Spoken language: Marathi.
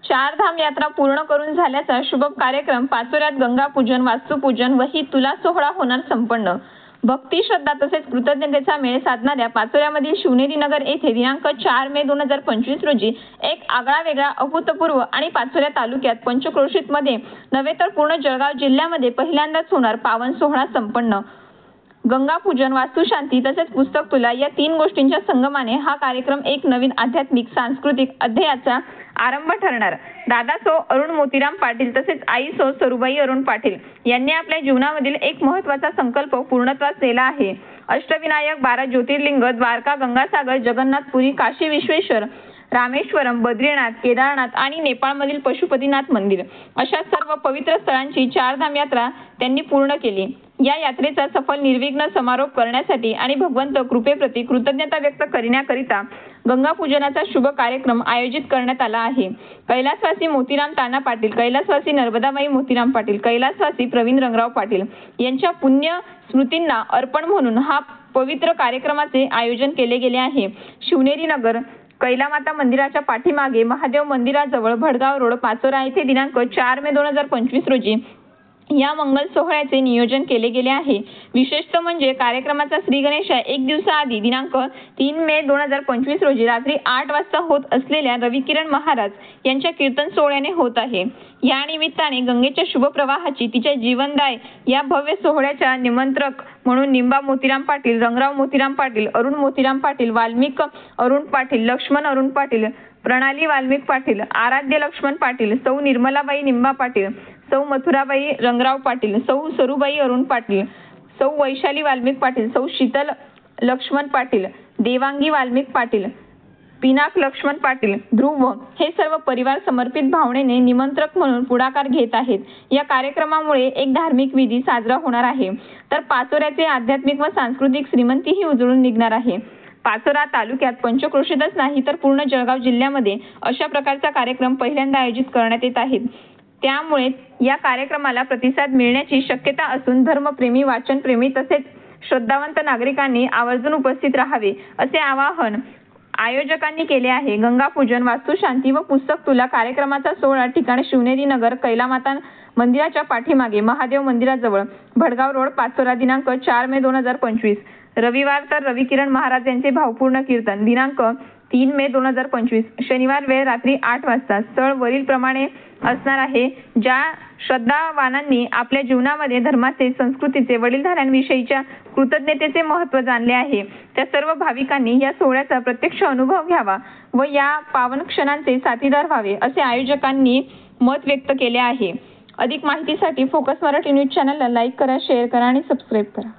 चारधाम यात्रा पूर्ण करून झाल्याचा शुभ कार्यक्रम पाचोऱ्यात गंगापूजन, वास्तुपूजन व ही तुला सोहळा होणार संपन्न। भक्ती, श्रद्धा तसेच कृतज्ञतेचा मेळ साधणाऱ्या पाचोऱ्यामधील शिवनेरी नगर येथे दिनांक 4 मे 2025 रोजी एक आगळावेगळा, अभूतपूर्व आणि पाचोऱ्या तालुक्यात पंचक्रोशीतमध्ये नव्हे तर पूर्ण जळगाव जिल्ह्यामध्ये पहिल्यांदाच होणार पावन सोहळा संपन्न। गंगापूजन, वास्तुशांती तसेच पुस्तक तुला या तीन गोष्टींच्या संगमाने हा कार्यक्रम एक नवीन आध्यात्मिक सांस्कृतिक अध्यायाचा आरंभ ठरणार। दादा सो अरुण मोतीराम पाटील तसेच आई सो सरुबाई अरुण पाटील यांनी आपल्या जीवनामधील एक महत्त्वाचा संकल्प पूर्णत्वास नेला आहे। अष्टविनायक, 12 ज्योतिर्लिंग, द्वारका, गंगासागर, जगन्नाथ, पुरी, काशी विश्वेश्वर, रामेश्वरम, बद्रीनाथ, केदारनाथ आणि नेपाळमधील पशुपतीनाथ मंदिर अशा सर्व पवित्र स्थळांची चारधाम यात्रा त्यांनी पूर्ण केली। या यात्रेचा सफल निर्विघ्न समारोप करण्यासाठी आणि भगवंत कृपेप्रती कृतज्ञता व्यक्त करण्याकरिता गंगापूजनाचा शुभ कार्यक्रम आयोजित करण्यात आला आहे। कैलासवासी मोतीराम ताना पाटील, कैलासवासी नर्मदाबाई मोतीराम पाटील, कैलासवासी प्रवीण रंगराव पाटील यांच्या पुण्य स्मृतींना अर्पण म्हणून हा पवित्र कार्यक्रमाचे आयोजन केले गेले आहे। शिवनेरी नगर कैलामाता मंदिराच्या पाठीमागे महादेव मंदिराजवळ भडगाव रोड, पाचोरा येथे दिनांक 4 मे 2025 रोजी या मंगल सोहळ्याचे नियोजन केले गेले आहे। विशेषतः म्हणजे कार्यक्रमाचा श्री गणेशा एक दिवसाआधी दिनांक 3 मे 2025 रोजी रात्री 8 वाजता होत असलेल्या रविकिरण महाराज यांच्या कीर्तन सोहळ्याने होत आहे। या निमित्ताने गंगेच्या शुभ प्रवाहाची तिच्या जीवनदाय या भव्य सोहळ्याच्या निमंत्रक म्हणून निंबा मोतीराम पाटील, रंगराव मोतीराम पाटील, अरुण मोतीराम पाटील, वाल्मिक अरुण पाटील, लक्ष्मण अरुण पाटील, प्रणाली वाल्मिक पाटील, आराध्य लक्ष्मण पाटील, सौ निर्मलाबाई निंबा पाटील, सौ मथुराबाई रंगराव पाटील, सौ सरुबाई अरुण पाटील, सौ वैशाली वाल्मिक पाटील, सौ शीतल लक्ष्मण पाटील, देवांगी वाल्मिक पाटील, पिनाक लक्ष्मण पाटील, ध्रुव हे सर्व परिवार समर्पित भावनेने निमंत्रक म्हणून पुढाकार घेत आहेत। या कार्यक्रमामुळे एक धार्मिक विधी साजरा होणार आहे तर पाचोऱ्याचे आध्यात्मिक व सांस्कृतिक श्रीमंतीही उजळून निघणार आहे। पाचोरा तालुक्यात पंचक्रोशीतच नाही तर पूर्ण जळगाव जिल्ह्यामध्ये अशा प्रकारचा कार्यक्रम पहिल्यांदा आयोजित करण्यात येत आहे। त्यामुळे या कार्यक्रमाला प्रतिसाद मिळण्याची शक्यता असून धर्मप्रेमी, वाचनप्रेमी तसेच श्रद्धावंत नागरिकांनी आवर्जून उपस्थित राहावे असे आवाहन आयोजकांनी केले आहे। गंगापूजन, वास्तुशांती व पुस्तक तुला कार्यक्रमाचा सोहळा ठिकाण शिवनेरी नगर कैलामाता मंदिराच्या पाठीमागे महादेव मंदिराजवळ भडगाव रोड, पाचोरा दिनांक 4 मे 2025 रविवार तर रविकिरण महाराज यांचे भावपूर्ण कीर्तन दिनांक 3 मे 2025 शनिवार वेळ रात्री 8 वाजता। स्थळ वरील प्रमाणे असणार आहे। ज्या श्रद्धावानांनी आपल्या जीवनामध्ये धर्माचे, संस्कृतीचे, वडीलधाऱ्यांविषयीच्या कृतज्ञतेचे महत्त्व जाणले आहे त्या सर्व भाविकांनी या सोहळ्याचा प्रत्यक्ष अनुभव घ्यावा व या पावन क्षणांचे साथीदार व्हावे असे आयोजकांनी मत व्यक्त केले आहे। अधिक माहितीसाठी फोकस मराठी न्यूज चॅनलला लाईक करा, शेअर करा आणि सबस्क्राईब करा।